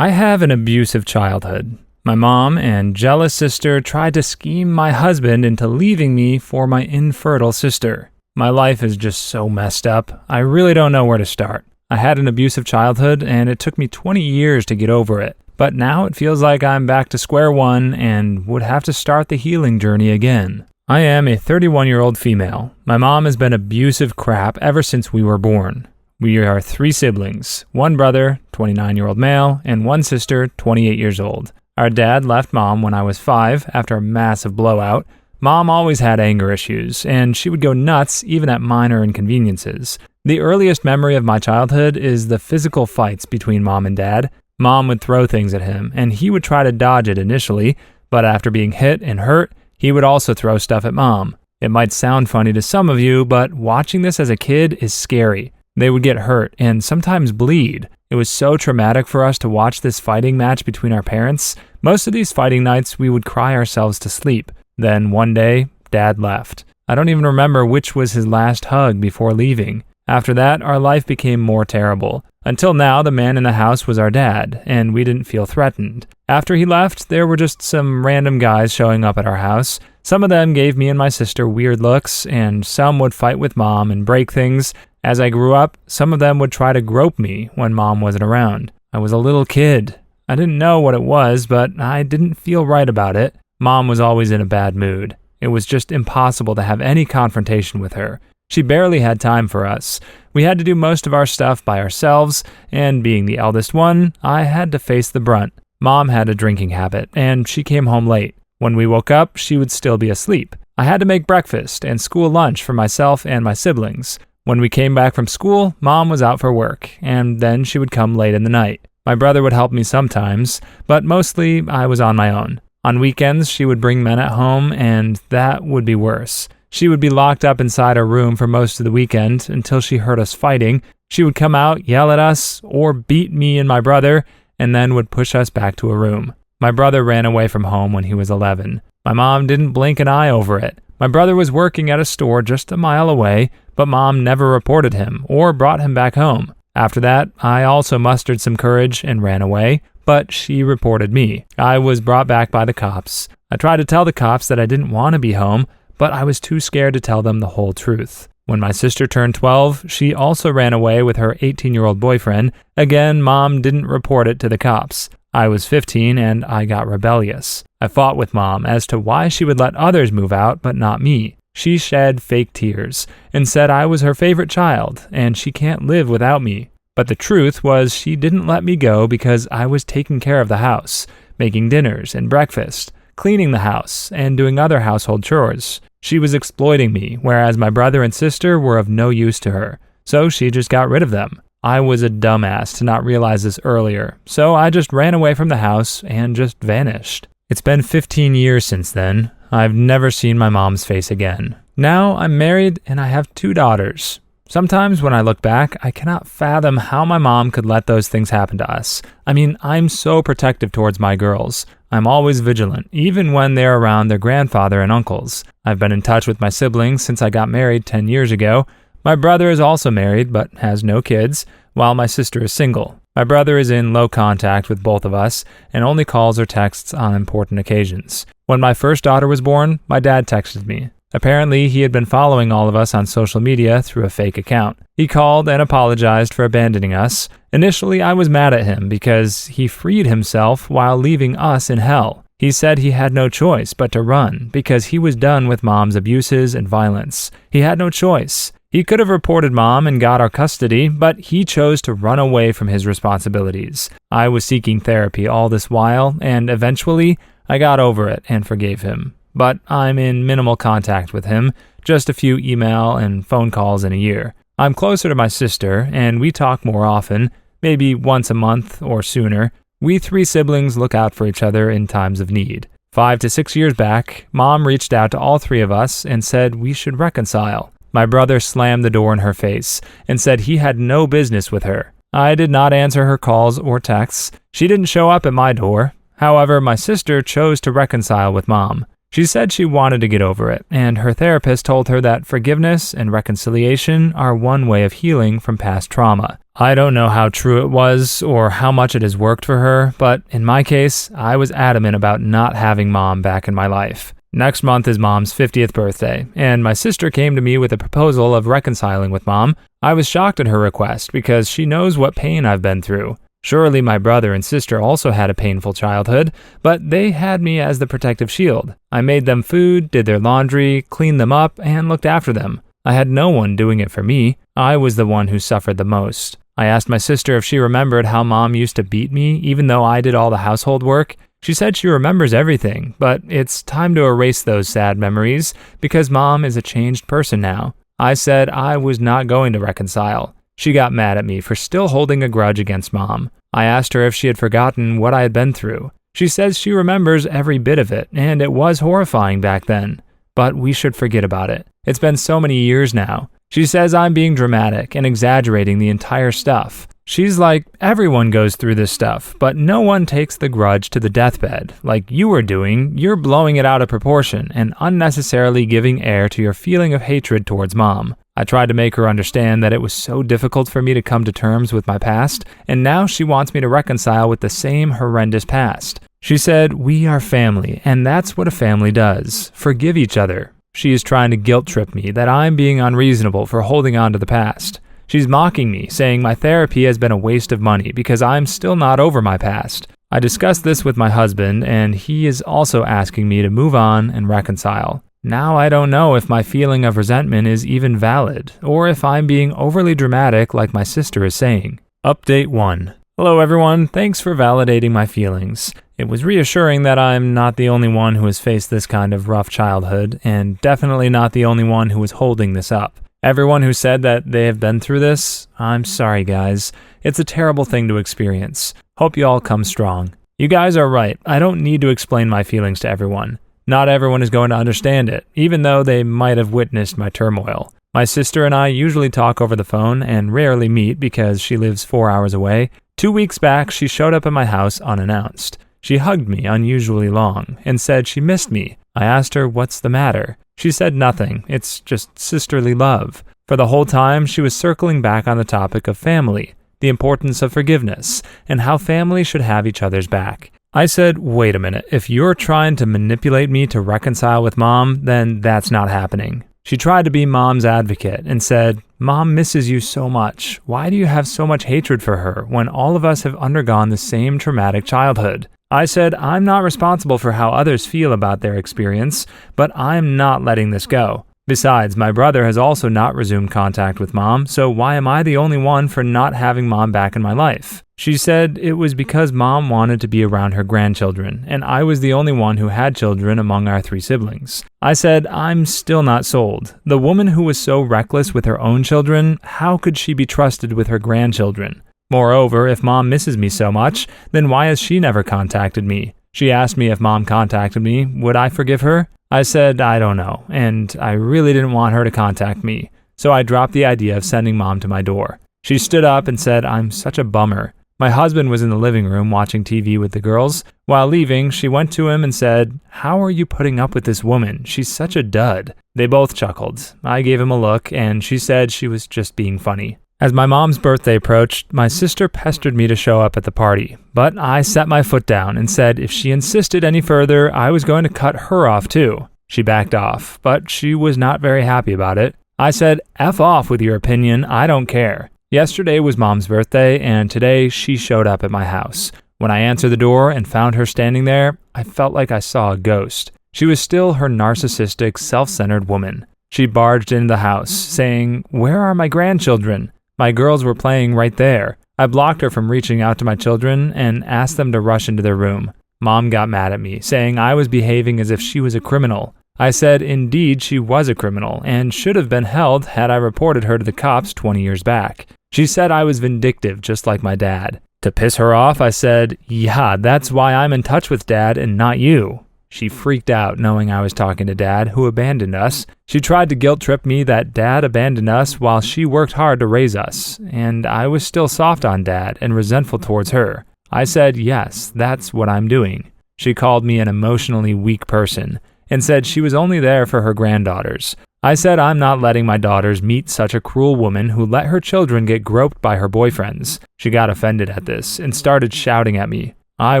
I have an abusive childhood. My mom and jealous sister tried to scheme my husband into leaving me for my infertile sister. My life is just so messed up, I really don't know where to start. I had an abusive childhood and it took me 20 years to get over it. But now it feels like I'm back to square one and would have to start the healing journey again. I am a 31-year-old female. My mom has been abusive crap ever since we were born. We are 3 siblings, 1 brother, 29-year-old male, and 1 sister, 28 years old. Our dad left mom when I was 5 after a massive blowout. Mom always had anger issues, and she would go nuts even at minor inconveniences. The earliest memory of my childhood is the physical fights between mom and dad. Mom would throw things at him, and he would try to dodge it initially, but after being hit and hurt, he would also throw stuff at mom. It might sound funny to some of you, but watching this as a kid is scary. They would get hurt and sometimes bleed. It was so traumatic for us to watch this fighting match between our parents. Most of these fighting nights, we would cry ourselves to sleep. Then one day, Dad left. I don't even remember which was his last hug before leaving. After that, our life became more terrible. Until now, the man in the house was our dad, and we didn't feel threatened. After he left, there were just some random guys showing up at our house. Some of them gave me and my sister weird looks, and some would fight with mom and break things. As I grew up, some of them would try to grope me when mom wasn't around. I was a little kid. I didn't know what it was, but I didn't feel right about it. Mom was always in a bad mood. It was just impossible to have any confrontation with her. She barely had time for us. We had to do most of our stuff by ourselves, and being the eldest one, I had to face the brunt. Mom had a drinking habit, and she came home late. When we woke up, she would still be asleep. I had to make breakfast and school lunch for myself and my siblings. When we came back from school, Mom was out for work, and then she would come late in the night. My brother would help me sometimes, but mostly I was on my own. On weekends, she would bring men at home, and that would be worse. She would be locked up inside her room for most of the weekend until she heard us fighting. She would come out, yell at us, or beat me and my brother, and then would push us back to a room. My brother ran away from home when he was 11. My mom didn't blink an eye over it. My brother was working at a store just a mile away, but Mom never reported him or brought him back home. After that, I also mustered some courage and ran away, but she reported me. I was brought back by the cops. I tried to tell the cops that I didn't want to be home, but I was too scared to tell them the whole truth. When my sister turned 12, she also ran away with her 18-year-old boyfriend. Again, Mom didn't report it to the cops. I was 15 and I got rebellious. I fought with Mom as to why she would let others move out but not me. She shed fake tears and said I was her favorite child and she can't live without me. But the truth was she didn't let me go because I was taking care of the house, making dinners and breakfast, cleaning the house, and doing other household chores. She was exploiting me, whereas my brother and sister were of no use to her, so she just got rid of them. I was a dumbass to not realize this earlier, so I just ran away from the house and just vanished. It's been 15 years since then. I've never seen my mom's face again. Now I'm married and I have 2 daughters. Sometimes when I look back, I cannot fathom how my mom could let those things happen to us. I mean, I'm so protective towards my girls. I'm always vigilant, even when they're around their grandfather and uncles. I've been in touch with my siblings since I got married 10 years ago. My brother is also married but has no kids, while my sister is single. My brother is in low contact with both of us and only calls or texts on important occasions. When my first daughter was born, my dad texted me. Apparently, he had been following all of us on social media through a fake account. He called and apologized for abandoning us. Initially, I was mad at him because he freed himself while leaving us in hell. He said he had no choice but to run because he was done with Mom's abuses and violence. He had no choice. He could have reported Mom and got our custody, but he chose to run away from his responsibilities. I was seeking therapy all this while, and eventually, I got over it and forgave him. But I'm in minimal contact with him, just a few email and phone calls in a year. I'm closer to my sister, and we talk more often, maybe once a month or sooner. We 3 siblings look out for each other in times of need. 5 to 6 years back, Mom reached out to all 3 of us and said we should reconcile. My brother slammed the door in her face and said he had no business with her. I did not answer her calls or texts. She didn't show up at my door. However, my sister chose to reconcile with Mom. She said she wanted to get over it, and her therapist told her that forgiveness and reconciliation are one way of healing from past trauma. I don't know how true it was or how much it has worked for her, but in my case, I was adamant about not having Mom back in my life. Next month is Mom's 50th birthday, and my sister came to me with a proposal of reconciling with Mom. I was shocked at her request because she knows what pain I've been through. Surely my brother and sister also had a painful childhood, but they had me as the protective shield. I made them food, did their laundry, cleaned them up, and looked after them. I had no one doing it for me. I was the one who suffered the most. I asked my sister if she remembered how Mom used to beat me even though I did all the household work. She said she remembers everything, but it's time to erase those sad memories because Mom is a changed person now. I said I was not going to reconcile. She got mad at me for still holding a grudge against Mom. I asked her if she had forgotten what I had been through. She says she remembers every bit of it, and it was horrifying back then. But we should forget about it. It's been so many years now. She says I'm being dramatic and exaggerating the entire stuff. She's like, everyone goes through this stuff, but no one takes the grudge to the deathbed. Like you were doing, you're blowing it out of proportion and unnecessarily giving air to your feeling of hatred towards Mom. I tried to make her understand that it was so difficult for me to come to terms with my past, and now she wants me to reconcile with the same horrendous past. She said, we are family, and that's what a family does. Forgive each other. She is trying to guilt trip me that I'm being unreasonable for holding on to the past. She's mocking me, saying my therapy has been a waste of money because I'm still not over my past. I discussed this with my husband, and he is also asking me to move on and reconcile. Now I don't know if my feeling of resentment is even valid, or if I'm being overly dramatic like my sister is saying. Update 1. Hello everyone, thanks for validating my feelings. It was reassuring that I'm not the only one who has faced this kind of rough childhood, and definitely not the only one who is holding this up. Everyone who said that they have been through this, I'm sorry guys. It's a terrible thing to experience. Hope you all come strong. You guys are right, I don't need to explain my feelings to everyone. Not everyone is going to understand it, even though they might have witnessed my turmoil. My sister and I usually talk over the phone and rarely meet because she lives 4 hours away. 2 weeks back, she showed up at my house unannounced. She hugged me unusually long and said she missed me. I asked her what's the matter. She said nothing, it's just sisterly love. For the whole time, she was circling back on the topic of family, the importance of forgiveness, and how family should have each other's back. I said, wait a minute, if you're trying to manipulate me to reconcile with Mom, then that's not happening. She tried to be Mom's advocate and said, Mom misses you so much. Why do you have so much hatred for her when all of us have undergone the same traumatic childhood? I said, I'm not responsible for how others feel about their experience, but I'm not letting this go. Besides, my brother has also not resumed contact with Mom, so why am I the only one for not having Mom back in my life? She said it was because Mom wanted to be around her grandchildren, and I was the only one who had children among our 3 siblings. I said, I'm still not sold. The woman who was so reckless with her own children, how could she be trusted with her grandchildren? Moreover, if Mom misses me so much, then why has she never contacted me? She asked me if Mom contacted me, would I forgive her? I said, I don't know, and I really didn't want her to contact me, so I dropped the idea of sending Mom to my door. She stood up and said, I'm such a bummer. My husband was in the living room watching TV with the girls. While leaving, she went to him and said, how are you putting up with this woman? She's such a dud. They both chuckled. I gave him a look, and she said she was just being funny. As my mom's birthday approached, my sister pestered me to show up at the party, but I set my foot down and said if she insisted any further, I was going to cut her off too. She backed off, but she was not very happy about it. I said, F off with your opinion, I don't care. Yesterday was Mom's birthday, and today she showed up at my house. When I answered the door and found her standing there, I felt like I saw a ghost. She was still her narcissistic, self-centered woman. She barged into the house, saying, where are my grandchildren? My girls were playing right there. I blocked her from reaching out to my children and asked them to rush into their room. Mom got mad at me, saying I was behaving as if she was a criminal. I said indeed she was a criminal and should have been held had I reported her to the cops 20 years back. She said I was vindictive, just like my dad. To piss her off, I said, yeah, that's why I'm in touch with Dad and not you. She freaked out knowing I was talking to Dad, who abandoned us. She tried to guilt trip me that Dad abandoned us while she worked hard to raise us, and I was still soft on Dad and resentful towards her. I said, yes, that's what I'm doing. She called me an emotionally weak person, and said she was only there for her granddaughters. I said I'm not letting my daughters meet such a cruel woman who let her children get groped by her boyfriends. She got offended at this and started shouting at me. I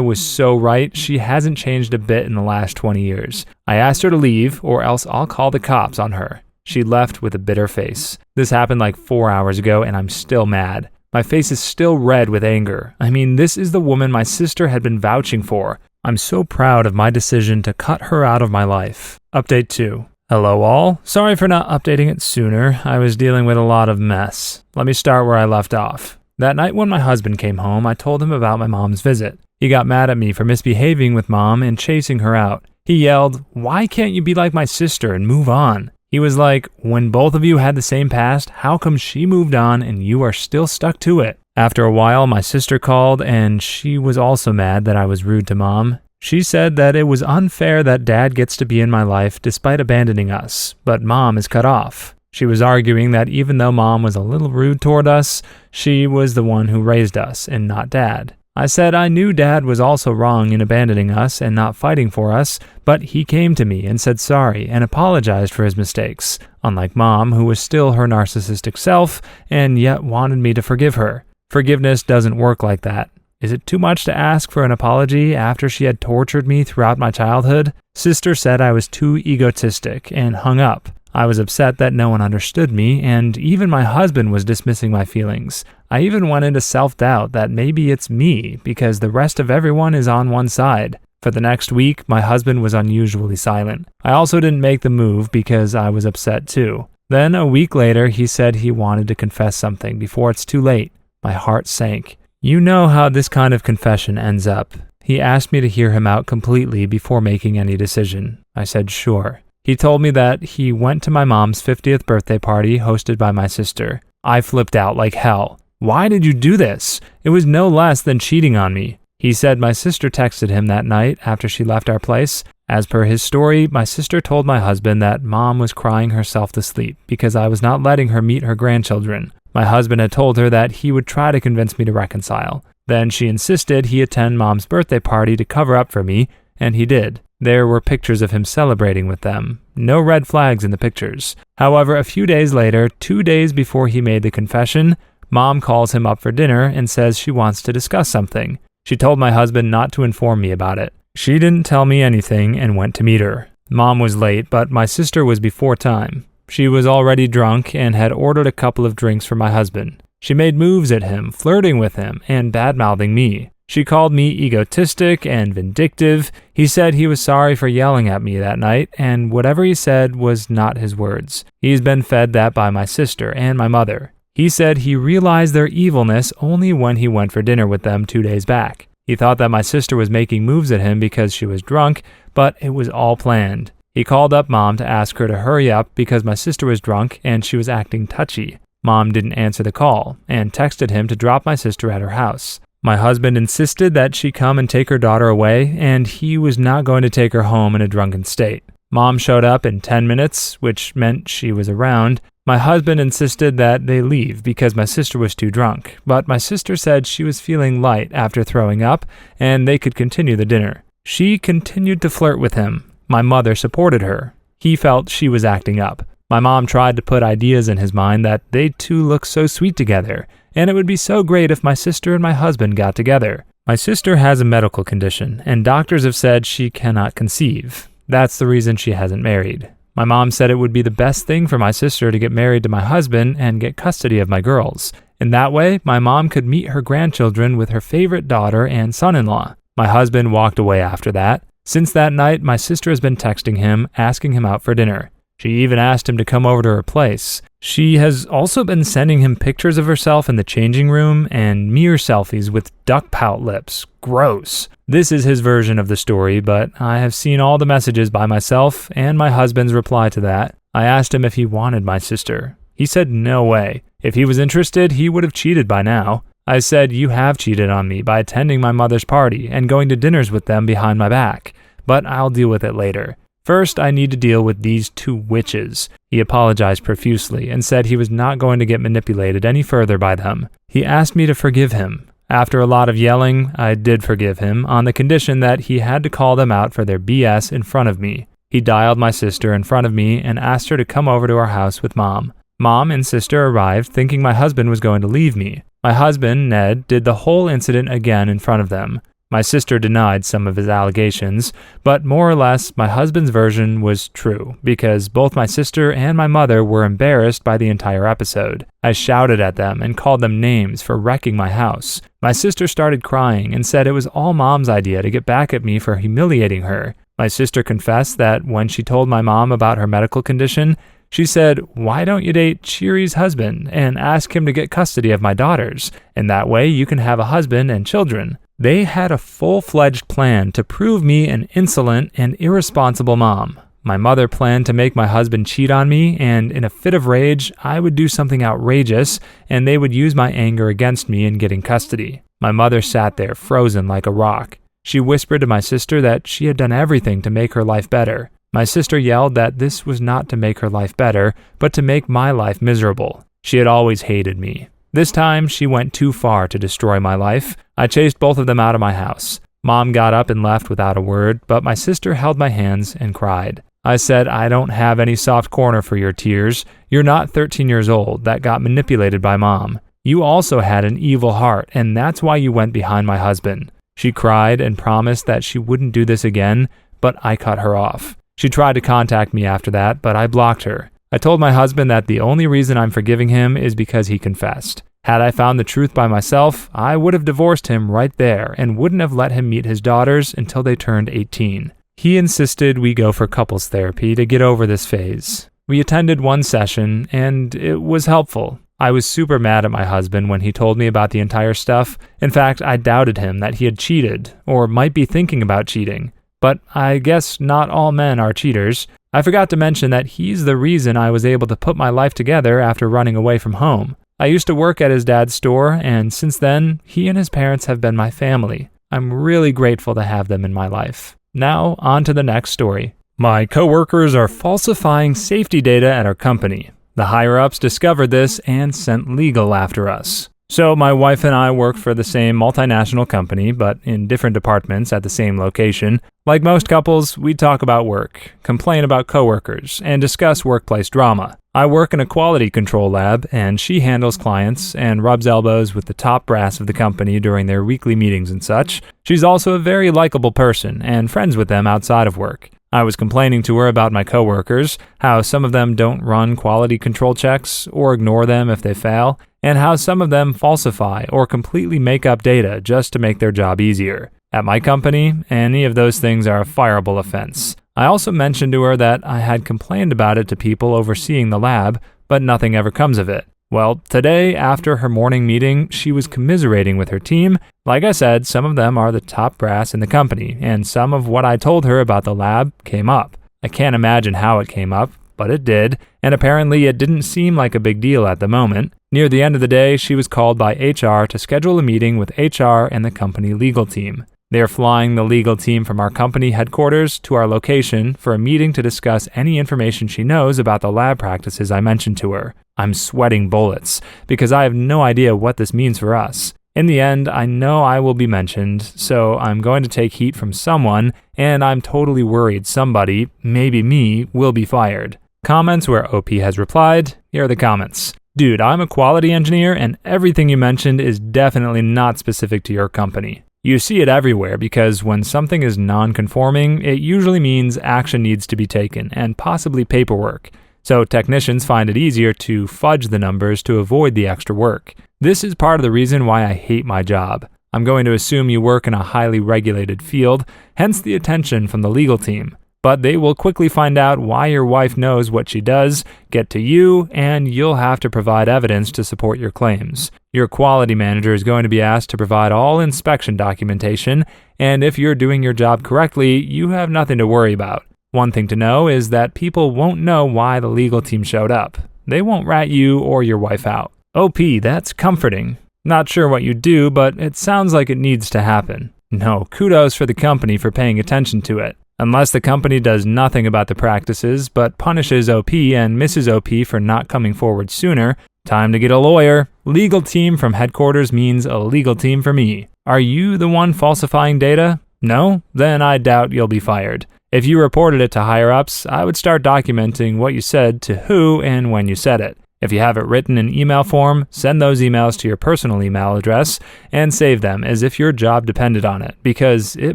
was so right. She hasn't changed a bit in the last 20 years. I asked her to leave, or else I'll call the cops on her. She left with a bitter face. This happened like 4 hours ago, and I'm still mad. My face is still red with anger. I mean, this is the woman my sister had been vouching for. I'm so proud of my decision to cut her out of my life. Update 2. Hello all. Sorry for not updating it sooner. I was dealing with a lot of mess. Let me start where I left off. That night when my husband came home, I told him about my mom's visit. He got mad at me for misbehaving with mom and chasing her out. He yelled, "Why can't you be like my sister and move on?" He was like, "When both of you had the same past, how come she moved on and you are still stuck to it?" After a while, my sister called and she was also mad that I was rude to mom. She said that it was unfair that dad gets to be in my life despite abandoning us, but mom is cut off. She was arguing that even though mom was a little rude toward us, she was the one who raised us and not dad. I said I knew dad was also wrong in abandoning us and not fighting for us, but he came to me and said sorry and apologized for his mistakes, unlike mom, who was still her narcissistic self and yet wanted me to forgive her. Forgiveness doesn't work like that. Is it too much to ask for an apology after she had tortured me throughout my childhood? Sister said I was too egotistic and hung up. I was upset that no one understood me, and even my husband was dismissing my feelings. I even went into self-doubt that maybe it's me because the rest of everyone is on one side. For the next week, my husband was unusually silent. I also didn't make the move because I was upset too. Then a week later, he said he wanted to confess something before it's too late. My heart sank. You know how this kind of confession ends up. He asked me to hear him out completely before making any decision. I said sure. He told me that he went to my mom's 50th birthday party hosted by my sister. I flipped out like hell. Why did you do this? It was no less than cheating on me. He said my sister texted him that night after she left our place. As per his story, my sister told my husband that mom was crying herself to sleep because I was not letting her meet her grandchildren. My husband had told her that he would try to convince me to reconcile. Then she insisted he attend mom's birthday party to cover up for me, and he did. There were pictures of him celebrating with them. No red flags in the pictures. However, a few days later, 2 days before he made the confession, mom calls him up for dinner and says she wants to discuss something. She told my husband not to inform me about it. She didn't tell me anything and went to meet her. Mom was late, but my sister was before time. She was already drunk and had ordered a couple of drinks for my husband. She made moves at him, flirting with him, and bad-mouthing me. She called me egotistic and vindictive. He said he was sorry for yelling at me that night, and whatever he said was not his words. He's been fed that by my sister and my mother. He said he realized their evilness only when he went for dinner with them 2 days back. He thought that my sister was making moves at him because she was drunk, but it was all planned. He called up mom to ask her to hurry up because my sister was drunk and she was acting touchy. Mom didn't answer the call and texted him to drop my sister at her house. My husband insisted that she come and take her daughter away, and he was not going to take her home in a drunken state. Mom showed up in 10 minutes, which meant she was around. My husband insisted that they leave because my sister was too drunk, but my sister said she was feeling light after throwing up and they could continue the dinner. She continued to flirt with him. My mother supported her. He felt she was acting up. My mom tried to put ideas in his mind that they two look so sweet together, and it would be so great if my sister and my husband got together. My sister has a medical condition, and doctors have said she cannot conceive. That's the reason she hasn't married. My mom said it would be the best thing for my sister to get married to my husband and get custody of my girls. In that way, my mom could meet her grandchildren with her favorite daughter and son-in-law. My husband walked away after that. Since that night, my sister has been texting him, asking him out for dinner. She even asked him to come over to her place. She has also been sending him pictures of herself in the changing room and mirror selfies with duck pout lips. Gross. This is his version of the story, but I have seen all the messages by myself and my husband's reply to that. I asked him if he wanted my sister. He said no way. If he was interested, he would have cheated by now. I said, you have cheated on me by attending my mother's party and going to dinners with them behind my back, but I'll deal with it later. First, I need to deal with these two witches. He apologized profusely and said he was not going to get manipulated any further by them. He asked me to forgive him. After a lot of yelling, I did forgive him on the condition that he had to call them out for their BS in front of me. He dialed my sister in front of me and asked her to come over to our house with Mom. Mom and sister arrived thinking my husband was going to leave me. My husband, Ned, did the whole incident again in front of them. My sister denied some of his allegations, but more or less my husband's version was true because both my sister and my mother were embarrassed by the entire episode. I shouted at them and called them names for wrecking my house. My sister started crying and said it was all Mom's idea to get back at me for humiliating her. My sister confessed that when she told my mom about her medical condition, she said, "Why don't you date Cheery's husband and ask him to get custody of my daughters? And that way you can have a husband and children." They had a full-fledged plan to prove me an insolent and irresponsible mom. My mother planned to make my husband cheat on me, and in a fit of rage, I would do something outrageous, and they would use my anger against me in getting custody. My mother sat there frozen like a rock. She whispered to my sister that she had done everything to make her life better. My sister yelled that this was not to make her life better, but to make my life miserable. She had always hated me. This time, she went too far to destroy my life. I chased both of them out of my house. Mom got up and left without a word, but my sister held my hands and cried. I said, "I don't have any soft corner for your tears. You're not 13 years old that got manipulated by Mom. You also had an evil heart, and that's why you went behind my husband." She cried and promised that she wouldn't do this again, but I cut her off. She tried to contact me after that, but I blocked her. I told my husband that the only reason I'm forgiving him is because he confessed. Had I found the truth by myself, I would have divorced him right there and wouldn't have let him meet his daughters until they turned 18. He insisted we go for couples therapy to get over this phase. We attended one session, and it was helpful. I was super mad at my husband when he told me about the entire stuff. In fact, I doubted him that he had cheated, or might be thinking about cheating. But I guess not all men are cheaters. I forgot to mention that he's the reason I was able to put my life together after running away from home. I used to work at his dad's store, and since then, he and his parents have been my family. I'm really grateful to have them in my life. Now, on to the next story. My coworkers are falsifying safety data at our company. The higher-ups discovered this and sent legal after us. So my wife and I work for the same multinational company, but in different departments at the same location. Like most couples, we talk about work, complain about coworkers, and discuss workplace drama. I work in a quality control lab, and she handles clients and rubs elbows with the top brass of the company during their weekly meetings and such. She's also a very likable person and friends with them outside of work. I was complaining to her about my coworkers, how some of them don't run quality control checks or ignore them if they fail, and how some of them falsify or completely make up data just to make their job easier. At my company, any of those things are a fireable offense. I also mentioned to her that I had complained about it to people overseeing the lab, but nothing ever comes of it. Well, today, after her morning meeting, she was commiserating with her team. Like I said, some of them are the top brass in the company, and some of what I told her about the lab came up. I can't imagine how it came up, but it did, and apparently it didn't seem like a big deal at the moment. Near the end of the day, she was called by HR to schedule a meeting with HR and the company legal team. They are flying the legal team from our company headquarters to our location for a meeting to discuss any information she knows about the lab practices I mentioned to her. I'm sweating bullets because I have no idea what this means for us. In the end, I know I will be mentioned, so I'm going to take heat from someone, and I'm totally worried somebody, maybe me, will be fired. Comments where OP has replied. Here are the comments. Dude, I'm a quality engineer, and everything you mentioned is definitely not specific to your company. You see it everywhere because when something is non-conforming, it usually means action needs to be taken and possibly paperwork. So technicians find it easier to fudge the numbers to avoid the extra work. This is part of the reason why I hate my job. I'm going to assume you work in a highly regulated field, hence the attention from the legal team. But they will quickly find out why your wife knows what she does, get to you, and you'll have to provide evidence to support your claims. Your quality manager is going to be asked to provide all inspection documentation, and if you're doing your job correctly, you have nothing to worry about. One thing to know is that people won't know why the legal team showed up. They won't rat you or your wife out. OP, that's comforting. Not sure what you do, but it sounds like it needs to happen. No, kudos for the company for paying attention to it. Unless the company does nothing about the practices, but punishes OP and misses OP for not coming forward sooner, time to get a lawyer. Legal team from headquarters means a legal team for me. Are you the one falsifying data? No? Then I doubt you'll be fired. If you reported it to higher-ups, I would start documenting what you said to who and when you said it. If you have it written in email form, send those emails to your personal email address and save them as if your job depended on it, because it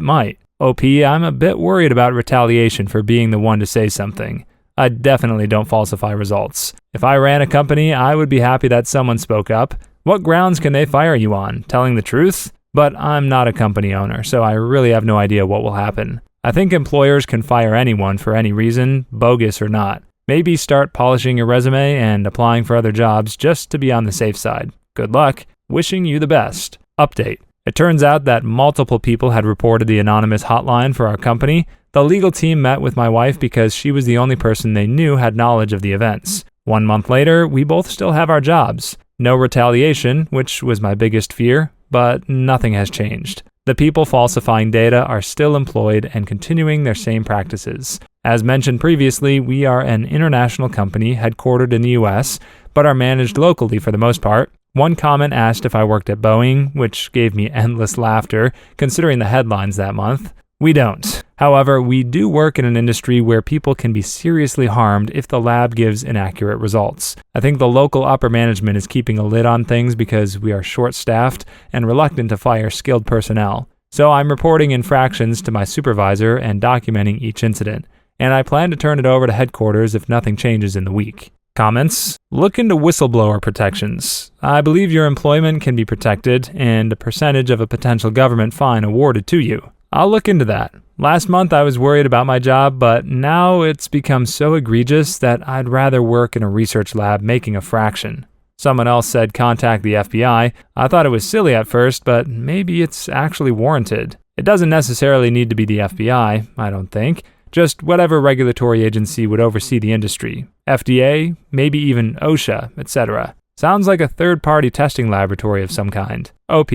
might. OP, I'm a bit worried about retaliation for being the one to say something. I definitely don't falsify results. If I ran a company, I would be happy that someone spoke up. What grounds can they fire you on? Telling the truth? But I'm not a company owner, so I really have no idea what will happen. I think employers can fire anyone for any reason, bogus or not. Maybe start polishing your resume and applying for other jobs just to be on the safe side. Good luck. Wishing you the best. Update. It turns out that multiple people had reported the anonymous hotline for our company. The legal team met with my wife because she was the only person they knew had knowledge of the events. 1 month later, we both still have our jobs. No retaliation, which was my biggest fear, but nothing has changed. The people falsifying data are still employed and continuing their same practices. As mentioned previously, we are an international company headquartered in the US, but are managed locally for the most part. One comment asked if I worked at Boeing, which gave me endless laughter, considering the headlines that month. We don't. However, we do work in an industry where people can be seriously harmed if the lab gives inaccurate results. I think the local upper management is keeping a lid on things because we are short-staffed and reluctant to fire skilled personnel. So I'm reporting infractions to my supervisor and documenting each incident, and I plan to turn it over to headquarters if nothing changes in the week. Comments? Look into whistleblower protections. I believe your employment can be protected and a percentage of a potential government fine awarded to you. I'll look into that. Last month I was worried about my job, but now it's become so egregious that I'd rather work in a research lab making a fraction. Someone else said contact the FBI. I thought it was silly at first, but maybe it's actually warranted. It doesn't necessarily need to be the FBI, I don't think. Just whatever regulatory agency would oversee the industry. FDA, maybe even OSHA, etc. Sounds like a third-party testing laboratory of some kind. OP.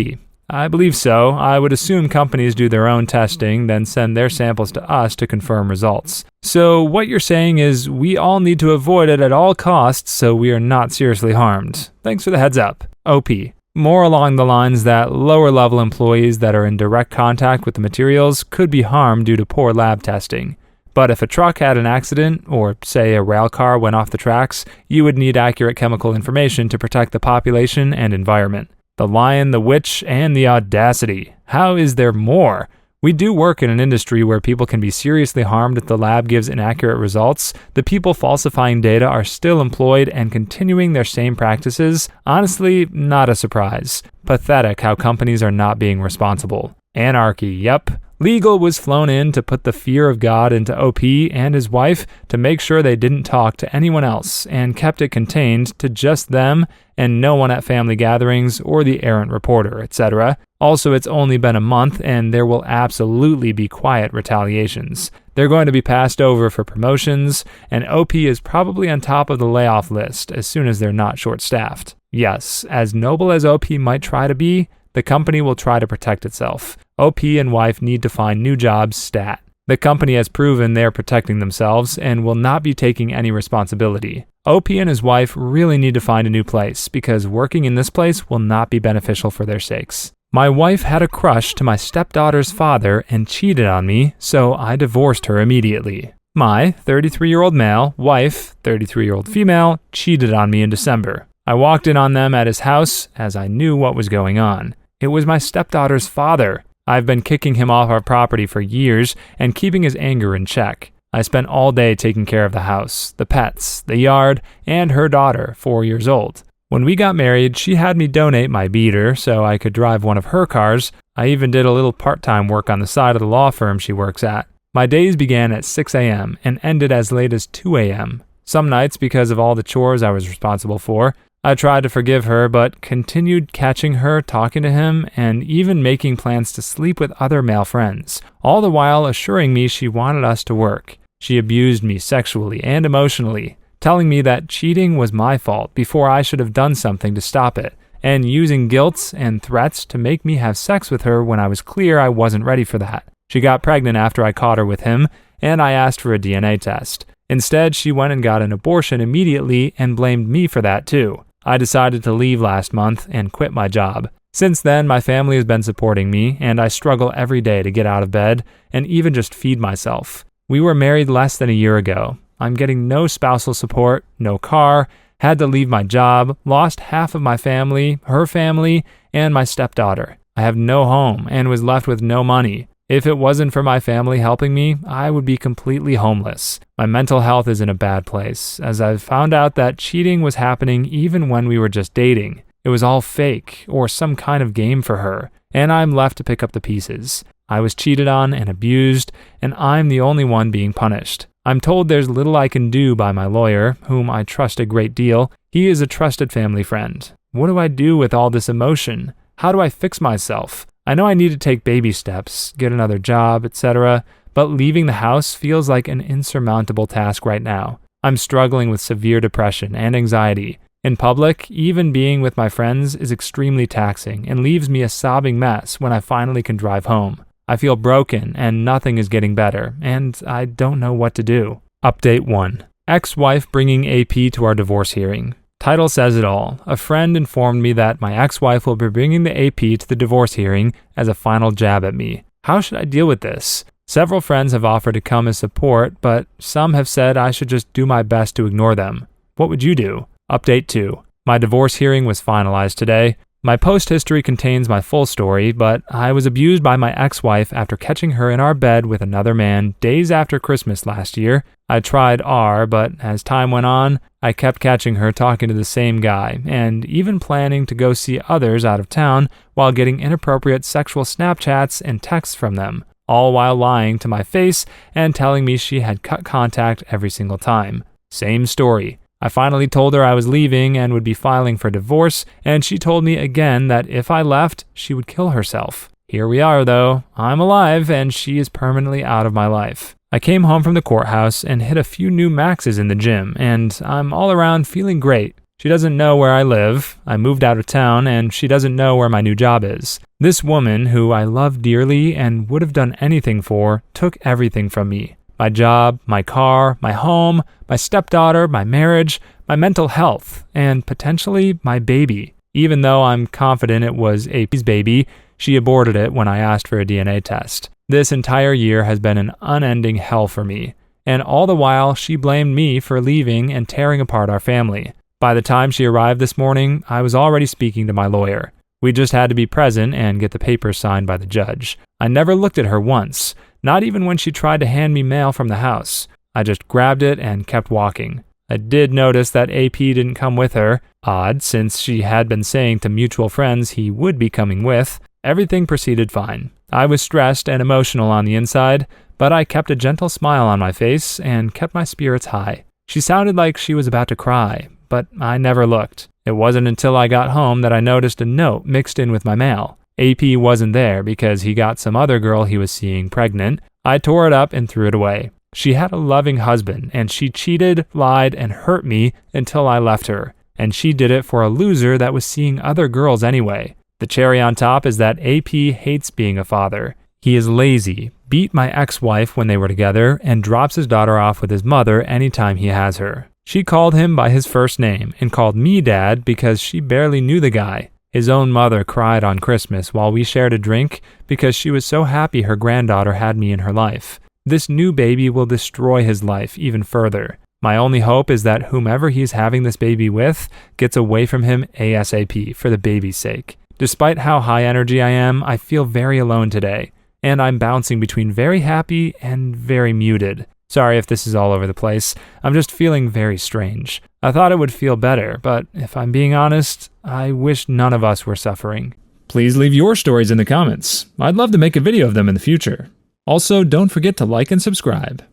I believe so. I would assume companies do their own testing, then send their samples to us to confirm results. So what you're saying is we all need to avoid it at all costs so we are not seriously harmed. Thanks for the heads up. OP. More along the lines that lower-level employees that are in direct contact with the materials could be harmed due to poor lab testing. But if a truck had an accident, or say a rail car went off the tracks, you would need accurate chemical information to protect the population and environment. The lion, the witch, and the audacity. How is there more? We do work in an industry where people can be seriously harmed if the lab gives inaccurate results. The people falsifying data are still employed and continuing their same practices. Honestly, not a surprise. Pathetic how companies are not being responsible. Anarchy, yep. Legal was flown in to put the fear of God into OP and his wife to make sure they didn't talk to anyone else and kept it contained to just them and no one at family gatherings or the errant reporter, etc. Also, it's only been a month and there will absolutely be quiet retaliations. They're going to be passed over for promotions, and OP is probably on top of the layoff list as soon as they're not short-staffed. Yes, as noble as OP might try to be, the company will try to protect itself. OP and wife need to find new jobs stat. The company has proven they're protecting themselves and will not be taking any responsibility. OP and his wife really need to find a new place because working in this place will not be beneficial for their sakes. My wife had a crush to my stepdaughter's father and cheated on me, so I divorced her immediately. My 33-year-old male, wife, 33-year-old female, cheated on me in December. I walked in on them at his house as I knew what was going on. It was my stepdaughter's father. I've been kicking him off our property for years and keeping his anger in check. I spent all day taking care of the house, the pets, the yard, and her daughter, 4 years old. When we got married, she had me donate my beater so I could drive one of her cars. I even did a little part-time work on the side of the law firm she works at. My days began at 6 a.m. and ended as late as 2 a.m. Some nights, because of all the chores I was responsible for, I tried to forgive her, but continued catching her talking to him and even making plans to sleep with other male friends, all the while assuring me she wanted us to work. She abused me sexually and emotionally, telling me that cheating was my fault before I should have done something to stop it, and using guilt and threats to make me have sex with her when I was clear I wasn't ready for that. She got pregnant after I caught her with him, and I asked for a DNA test. Instead, she went and got an abortion immediately and blamed me for that too. I decided to leave last month and quit my job. Since then, my family has been supporting me, and I struggle every day to get out of bed and even just feed myself. We were married less than a year ago. I'm getting no spousal support, no car, had to leave my job, lost half of my family, her family, and my stepdaughter. I have no home and was left with no money. If it wasn't for my family helping me, I would be completely homeless. My mental health is in a bad place, as I've found out that cheating was happening even when we were just dating. It was all fake, or some kind of game for her, and I'm left to pick up the pieces. I was cheated on and abused, and I'm the only one being punished. I'm told there's little I can do by my lawyer, whom I trust a great deal. He is a trusted family friend. What do I do with all this emotion? How do I fix myself? I know I need to take baby steps, get another job, etc., but leaving the house feels like an insurmountable task right now. I'm struggling with severe depression and anxiety. In public, even being with my friends is extremely taxing and leaves me a sobbing mess when I finally can drive home. I feel broken and nothing is getting better, and I don't know what to do. Update 1. Ex-wife bringing AP to our divorce hearing. Title says it all. A friend informed me that my ex-wife will be bringing the AP to the divorce hearing as a final jab at me. How should I deal with this? Several friends have offered to come as support, but some have said I should just do my best to ignore them. What would you do? Update 2. My divorce hearing was finalized today. My post history contains my full story, but I was abused by my ex-wife after catching her in our bed with another man days after Christmas last year. I tried R, but as time went on, I kept catching her talking to the same guy, and even planning to go see others out of town while getting inappropriate sexual Snapchats and texts from them, all while lying to my face and telling me she had cut contact every single time. Same story. I finally told her I was leaving and would be filing for divorce, and she told me again that if I left, she would kill herself. Here we are, though. I'm alive, and she is permanently out of my life. I came home from the courthouse and hit a few new maxes in the gym, and I'm all around feeling great. She doesn't know where I live. I moved out of town, and she doesn't know where my new job is. This woman, who I love dearly and would have done anything for, took everything from me. My job, my car, my home, my stepdaughter, my marriage, my mental health, and potentially my baby. Even though I'm confident it was AP's baby, she aborted it when I asked for a DNA test. This entire year has been an unending hell for me, and all the while she blamed me for leaving and tearing apart our family. By the time she arrived this morning, I was already speaking to my lawyer. We just had to be present and get the papers signed by the judge. I never looked at her once, not even when she tried to hand me mail from the house. I just grabbed it and kept walking. I did notice that AP didn't come with her. Odd, since she had been saying to mutual friends he would be coming with. Everything proceeded fine. I was stressed and emotional on the inside, but I kept a gentle smile on my face and kept my spirits high. She sounded like she was about to cry, but I never looked. It wasn't until I got home that I noticed a note mixed in with my mail. AP wasn't there because he got some other girl he was seeing pregnant. I tore it up and threw it away. She had a loving husband, and she cheated, lied, and hurt me until I left her. And she did it for a loser that was seeing other girls anyway. The cherry on top is that AP hates being a father. He is lazy, beat my ex-wife when they were together, and drops his daughter off with his mother anytime he has her. She called him by his first name and called me dad because she barely knew the guy. His own mother cried on Christmas while we shared a drink because she was so happy her granddaughter had me in her life. This new baby will destroy his life even further. My only hope is that whomever he's having this baby with gets away from him ASAP for the baby's sake. Despite how high energy I am, I feel very alone today, and I'm bouncing between very happy and very muted. Sorry if this is all over the place. I'm just feeling very strange. I thought it would feel better, but if I'm being honest, I wish none of us were suffering. Please leave your stories in the comments. I'd love to make a video of them in the future. Also, don't forget to like and subscribe.